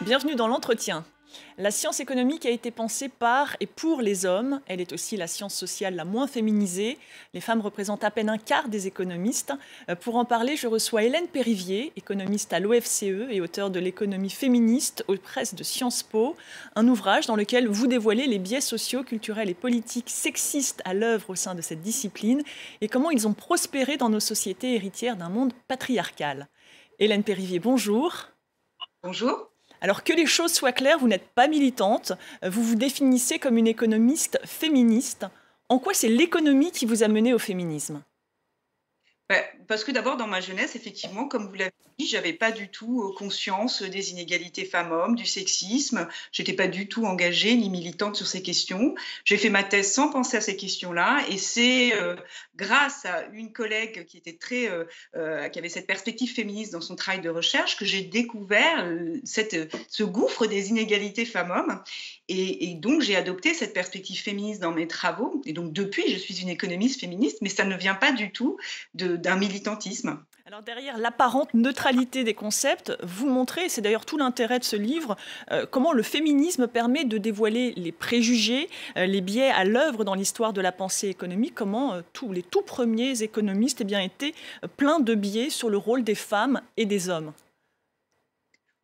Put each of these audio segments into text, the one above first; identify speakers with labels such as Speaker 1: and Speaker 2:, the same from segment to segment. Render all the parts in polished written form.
Speaker 1: Bienvenue dans l'entretien. La science économique a été pensée par et pour les hommes. Elle est aussi la science sociale la moins féminisée. Les femmes représentent à peine un quart des économistes. Pour en parler, je reçois Hélène Périvier, économiste à l'OFCE et auteure de l'économie féministe aux presses de Sciences Po, un ouvrage dans lequel vous dévoilez les biais sociaux, culturels et politiques sexistes à l'œuvre au sein de cette discipline et comment ils ont prospéré dans nos sociétés héritières d'un monde patriarcal. Hélène Périvier, bonjour.
Speaker 2: Bonjour.
Speaker 1: Alors que les choses soient claires, vous n'êtes pas militante, vous vous définissez comme une économiste féministe. En quoi c'est l'économie qui vous a mené au féminisme ?
Speaker 2: Parce que d'abord, dans ma jeunesse, effectivement, comme vous l'avez dit, je n'avais pas du tout conscience des inégalités femmes-hommes, du sexisme. Je n'étais pas du tout engagée ni militante sur ces questions. J'ai fait ma thèse sans penser à ces questions-là. Et c'est grâce à une collègue qui était qui avait cette perspective féministe dans son travail de recherche que j'ai découvert ce gouffre des inégalités femmes-hommes. Et donc, j'ai adopté cette perspective féministe dans mes travaux. Et donc, depuis, je suis une économiste féministe, mais ça ne vient pas du tout d'un militantisme.
Speaker 1: Alors derrière l'apparente neutralité des concepts, vous montrez, et c'est d'ailleurs tout l'intérêt de ce livre, comment le féminisme permet de dévoiler les préjugés, les biais à l'œuvre dans l'histoire de la pensée économique, comment tous les tout premiers économistes étaient pleins de biais sur le rôle des femmes et des hommes.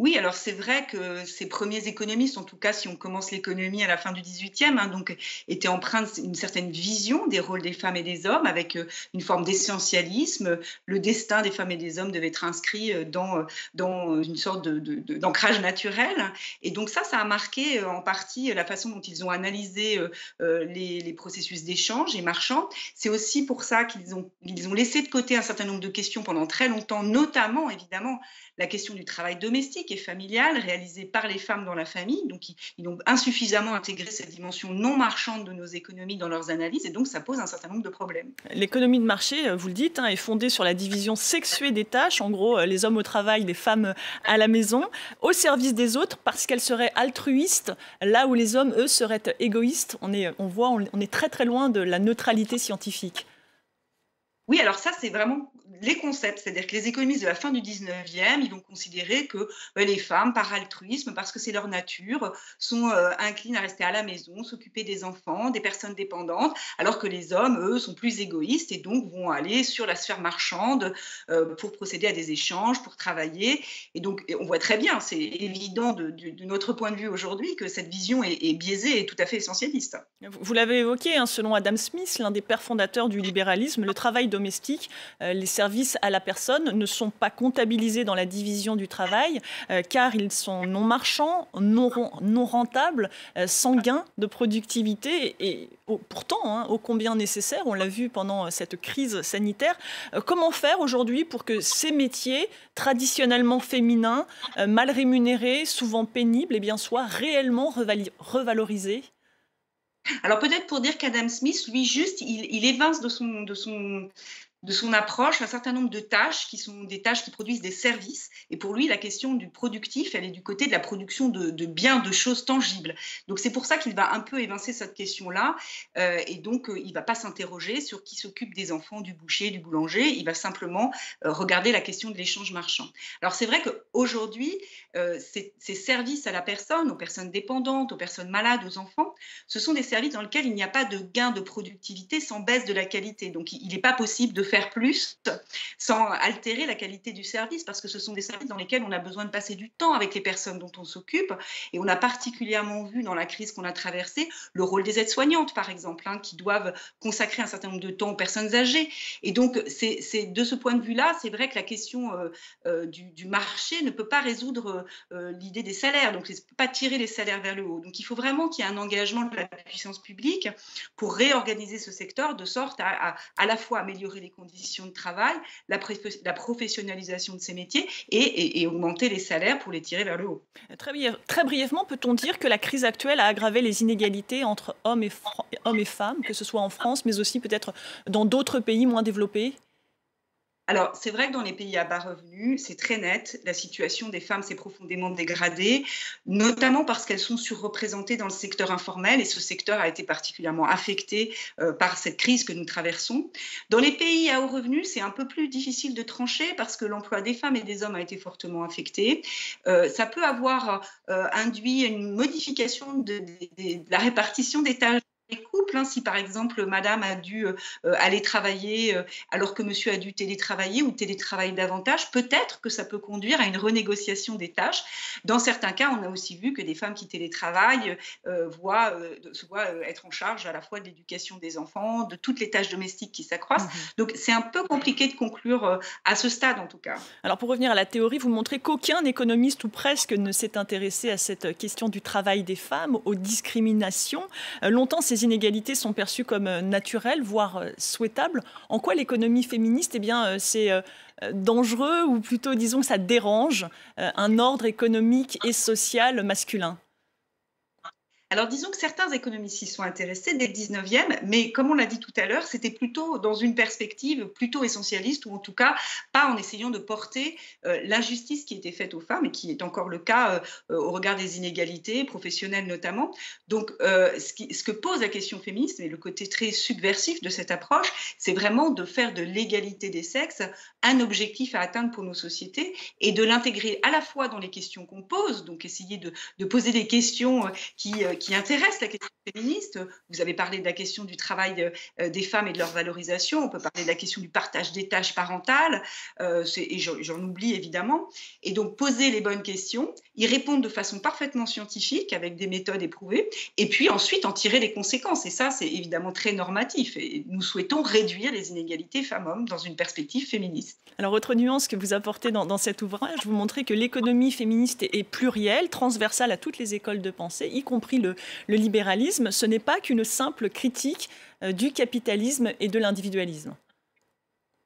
Speaker 2: Oui, alors c'est vrai que ces premiers économistes, en tout cas si on commence l'économie à la fin du XVIIIe, donc étaient empreints d'une certaine vision des rôles des femmes et des hommes, avec une forme d'essentialisme. Le destin des femmes et des hommes devait être inscrit dans une sorte d'ancrage naturel. Et donc ça a marqué en partie la façon dont ils ont analysé les processus d'échange et marchands. C'est aussi pour ça qu'ils ont laissé de côté un certain nombre de questions pendant très longtemps, notamment évidemment la question du travail domestique et familial réalisé par les femmes dans la famille. Donc, ils ont insuffisamment intégré cette dimension non marchande de nos économies dans leurs analyses et donc ça pose un certain nombre de problèmes.
Speaker 1: L'économie de marché, vous le dites, est fondée sur la division sexuée des tâches. En gros, les hommes au travail, les femmes à la maison, au service des autres parce qu'elles seraient altruistes, là où les hommes, eux, seraient égoïstes. On est très très loin de la neutralité scientifique.
Speaker 2: Oui, alors ça, c'est vraiment les concepts. C'est-à-dire que les économistes de la fin du 19e, ils vont considérer que les femmes, par altruisme, parce que c'est leur nature, sont inclines à rester à la maison, s'occuper des enfants, des personnes dépendantes, alors que les hommes, eux, sont plus égoïstes et donc vont aller sur la sphère marchande pour procéder à des échanges, pour travailler. Et donc, on voit très bien, c'est évident de notre point de vue aujourd'hui que cette vision est biaisée et tout à fait essentialiste.
Speaker 1: Vous l'avez évoqué, selon Adam Smith, l'un des pères fondateurs du libéralisme, le travail domestique, les services à la personne ne sont pas comptabilisés dans la division du travail car ils sont non marchands, non rentables, sans gain de productivité et pourtant ô combien nécessaire, on l'a vu pendant cette crise sanitaire. Comment faire aujourd'hui pour que ces métiers traditionnellement féminins, mal rémunérés, souvent pénibles, soient réellement revalorisés ?
Speaker 2: Alors peut-être pour dire qu'Adam Smith, lui, juste, il évince de son approche un certain nombre de tâches qui sont des tâches qui produisent des services. Et pour lui, la question du productif, elle est du côté de la production de biens, de choses tangibles. Donc c'est pour ça qu'il va un peu évincer cette question-là. Et donc, il ne va pas s'interroger sur qui s'occupe des enfants, du boucher, du boulanger. Il va simplement regarder la question de l'échange marchand. Alors c'est vrai qu'aujourd'hui, ces services à la personne, aux personnes dépendantes, aux personnes malades, aux enfants, ce sont des services dans lesquels il n'y a pas de gain de productivité sans baisse de la qualité. Donc il n'est pas possible de faire plus sans altérer la qualité du service parce que ce sont des services dans lesquels on a besoin de passer du temps avec les personnes dont on s'occupe et on a particulièrement vu dans la crise qu'on a traversée le rôle des aides-soignantes par exemple qui doivent consacrer un certain nombre de temps aux personnes âgées et donc c'est de ce point de vue-là c'est vrai que la question du marché ne peut pas résoudre l'idée des salaires donc ne peut pas tirer les salaires vers le haut donc il faut vraiment qu'il y ait un engagement de la puissance publique pour réorganiser ce secteur de sorte à la fois améliorer les conditions de travail, la professionnalisation de ces métiers et augmenter les salaires pour les tirer vers le haut.
Speaker 1: Très brièvement, peut-on dire que la crise actuelle a aggravé les inégalités entre hommes et femmes, que ce soit en France, mais aussi peut-être dans d'autres pays moins développés ?
Speaker 2: Alors, c'est vrai que dans les pays à bas revenus, c'est très net, la situation des femmes s'est profondément dégradée, notamment parce qu'elles sont surreprésentées dans le secteur informel et ce secteur a été particulièrement affecté par cette crise que nous traversons. Dans les pays à haut revenu, c'est un peu plus difficile de trancher parce que l'emploi des femmes et des hommes a été fortement affecté. Ça peut avoir induit une modification de la répartition des tâches les couples, hein, si par exemple madame a dû aller travailler alors que monsieur a dû télétravailler ou télétravailler davantage, peut-être que ça peut conduire à une renégociation des tâches. Dans certains cas, on a aussi vu que des femmes qui télétravaillent se voient être en charge à la fois de l'éducation des enfants, de toutes les tâches domestiques qui s'accroissent.
Speaker 1: Mhm.
Speaker 2: Donc c'est un peu compliqué de conclure à ce stade en tout cas.
Speaker 1: Alors pour revenir à la théorie, vous montrez qu'aucun économiste ou presque ne s'est intéressé à cette question du travail des femmes, aux discriminations. Longtemps, ces inégalités sont perçues comme naturelles, voire souhaitables. En quoi l'économie féministe, eh bien, c'est dangereux ou plutôt, disons, que ça dérange un ordre économique et social masculin?
Speaker 2: Alors, disons que certains économistes s'y sont intéressés dès le 19e, mais comme on l'a dit tout à l'heure, c'était plutôt dans une perspective plutôt essentialiste, ou en tout cas pas en essayant de porter l'injustice qui était faite aux femmes, et qui est encore le cas au regard des inégalités professionnelles notamment. Donc, ce que pose la question féministe, et le côté très subversif de cette approche, c'est vraiment de faire de l'égalité des sexes un objectif à atteindre pour nos sociétés, et de l'intégrer à la fois dans les questions qu'on pose, donc essayer de poser des questions qui intéresse la question féministe. Vous avez parlé de la question du travail des femmes et de leur valorisation. On peut parler de la question du partage des tâches parentales. Et j'en oublie évidemment. Et donc, poser les bonnes questions, y répondre de façon parfaitement scientifique, avec des méthodes éprouvées, et puis ensuite en tirer les conséquences. Et ça, c'est évidemment très normatif. Et nous souhaitons réduire les inégalités femmes-hommes dans une perspective féministe.
Speaker 1: Alors, autre nuance que vous apportez dans cet ouvrage, vous montrez que l'économie féministe est plurielle, transversale à toutes les écoles de pensée, y compris le libéralisme. Ce n'est pas qu'une simple critique du capitalisme et de l'individualisme.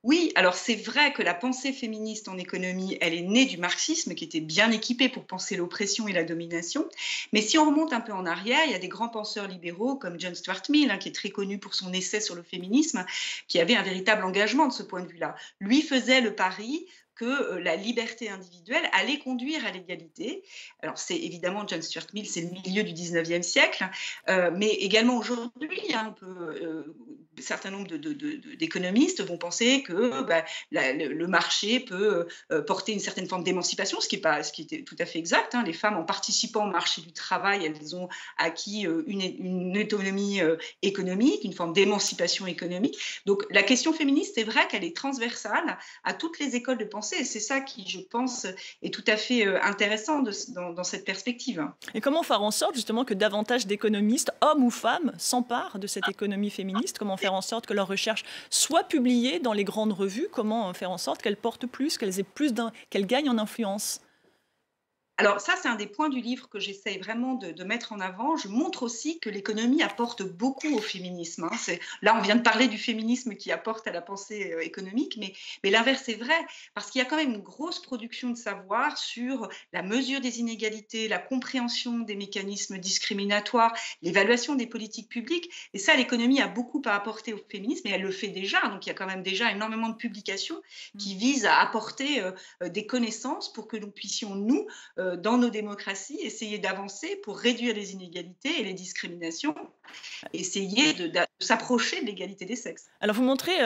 Speaker 2: Oui, alors c'est vrai que la pensée féministe en économie, elle est née du marxisme qui était bien équipé pour penser l'oppression et la domination. Mais si on remonte un peu en arrière, il y a des grands penseurs libéraux comme John Stuart Mill, hein, qui est très connu pour son essai sur le féminisme, qui avait un véritable engagement de ce point de vue-là. Lui faisait le pari que la liberté individuelle allait conduire à l'égalité. Alors c'est évidemment John Stuart Mill, c'est le milieu du 19e siècle, mais également aujourd'hui, hein, un certain nombre d'économistes vont penser que le marché peut porter une certaine forme d'émancipation, ce qui est tout à fait exact. Hein. Les femmes, en participant au marché du travail, elles ont acquis une autonomie économique, une forme d'émancipation économique. Donc la question féministe, c'est vrai qu'elle est transversale à toutes les écoles de pensée, et c'est ça qui, je pense, est tout à fait intéressant dans cette perspective.
Speaker 1: Et comment faire en sorte justement que davantage d'économistes, hommes ou femmes, s'emparent de cette économie féministe? Comment faire en sorte que leurs recherches soient publiées dans les grandes revues? Comment faire en sorte qu'elles portent plus, qu'elles gagnent en influence?
Speaker 2: Alors ça, c'est un des points du livre que j'essaye vraiment de mettre en avant. Je montre aussi que l'économie apporte beaucoup au féminisme. Hein. Là, on vient de parler du féminisme qui apporte à la pensée économique, mais l'inverse est vrai, parce qu'il y a quand même une grosse production de savoir sur la mesure des inégalités, la compréhension des mécanismes discriminatoires, l'évaluation des politiques publiques. Et ça, l'économie a beaucoup à apporter au féminisme, et elle le fait déjà. Donc il y a quand même déjà énormément de publications qui visent à apporter des connaissances pour que nous puissions, nous, dans nos démocraties, essayer d'avancer pour réduire les inégalités et les discriminations, essayer de s'approcher de l'égalité des sexes.
Speaker 1: Alors vous montrez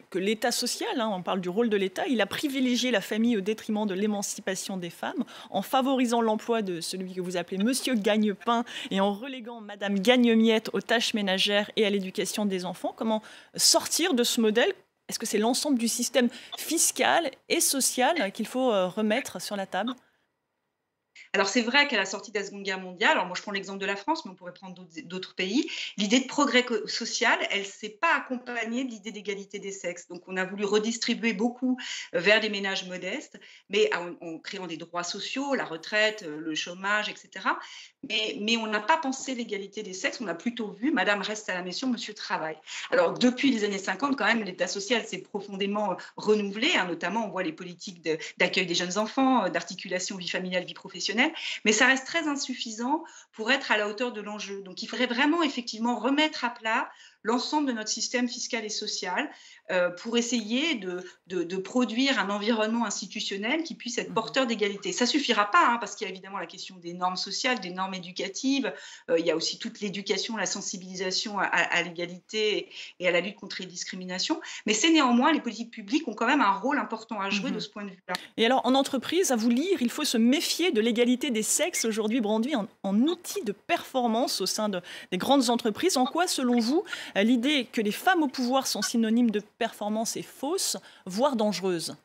Speaker 1: que l'État social, hein, on parle du rôle de l'État, il a privilégié la famille au détriment de l'émancipation des femmes, en favorisant l'emploi de celui que vous appelez Monsieur Gagne-Pain et en reléguant Madame Gagne-Miette aux tâches ménagères et à l'éducation des enfants. Comment sortir de ce modèle? Est-ce que c'est l'ensemble du système fiscal et social qu'il faut remettre sur la table?
Speaker 2: Alors c'est vrai qu'à la sortie de la Seconde Guerre mondiale, alors moi je prends l'exemple de la France, mais on pourrait prendre d'autres pays, l'idée de progrès social, elle ne s'est pas accompagnée de l'idée d'égalité des sexes. Donc on a voulu redistribuer beaucoup vers des ménages modestes, mais en créant des droits sociaux, la retraite, le chômage, etc. Mais on n'a pas pensé l'égalité des sexes, on a plutôt vu Madame reste à la maison, Monsieur travaille. Alors depuis les années 50, quand même, l'État social s'est profondément renouvelé, hein, notamment on voit les politiques d'accueil des jeunes enfants, d'articulation vie familiale, vie professionnelle, mais ça reste très insuffisant pour être à la hauteur de l'enjeu. Donc il faudrait vraiment effectivement remettre à plat l'ensemble de notre système fiscal et social pour essayer de produire un environnement institutionnel qui puisse être porteur d'égalité. Ça ne suffira pas, parce qu'il y a évidemment la question des normes sociales, des normes éducatives, il y a aussi toute l'éducation, la sensibilisation à l'égalité et à la lutte contre les discriminations, mais c'est néanmoins, les politiques publiques ont quand même un rôle important à jouer de ce point de vue-là.
Speaker 1: Et alors, en entreprise, à vous lire, il faut se méfier de l'égalité des sexes, aujourd'hui brandie en outil de performance au sein des grandes entreprises. En quoi, selon vous, l'idée que les femmes au pouvoir sont synonymes de performance est fausse, voire dangereuse?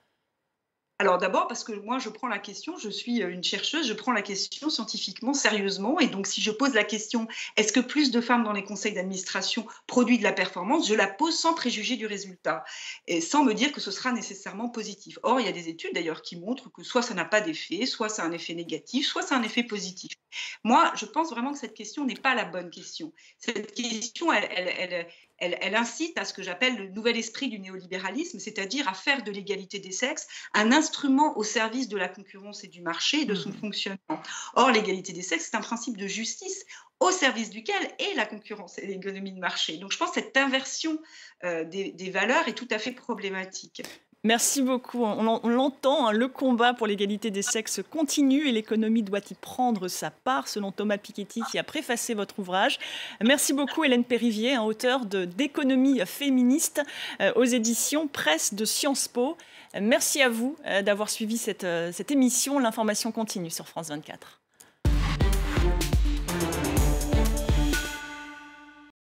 Speaker 2: Alors d'abord parce que moi je prends la question, je suis une chercheuse, je prends la question scientifiquement, sérieusement, et donc si je pose la question est-ce que plus de femmes dans les conseils d'administration produisent de la performance, je la pose sans préjuger du résultat et sans me dire que ce sera nécessairement positif. Or il y a des études d'ailleurs qui montrent que soit ça n'a pas d'effet, soit c'est un effet négatif, soit c'est un effet positif. Moi je pense vraiment que cette question n'est pas la bonne question. Cette question elle incite à ce que j'appelle le nouvel esprit du néolibéralisme, c'est-à-dire à faire de l'égalité des sexes un instrument au service de la concurrence et du marché et de son fonctionnement. Or, l'égalité des sexes, c'est un principe de justice au service duquel est la concurrence et l'économie de marché. Donc, je pense que cette inversion des valeurs est tout à fait problématique.
Speaker 1: Merci beaucoup. On l'entend, le combat pour l'égalité des sexes continue et l'économie doit y prendre sa part, selon Thomas Piketty, qui a préfacé votre ouvrage. Merci beaucoup, Hélène Périvier, auteure d'économie féministe aux éditions Presse de Sciences Po. Merci à vous d'avoir suivi cette émission. L'information continue sur France 24.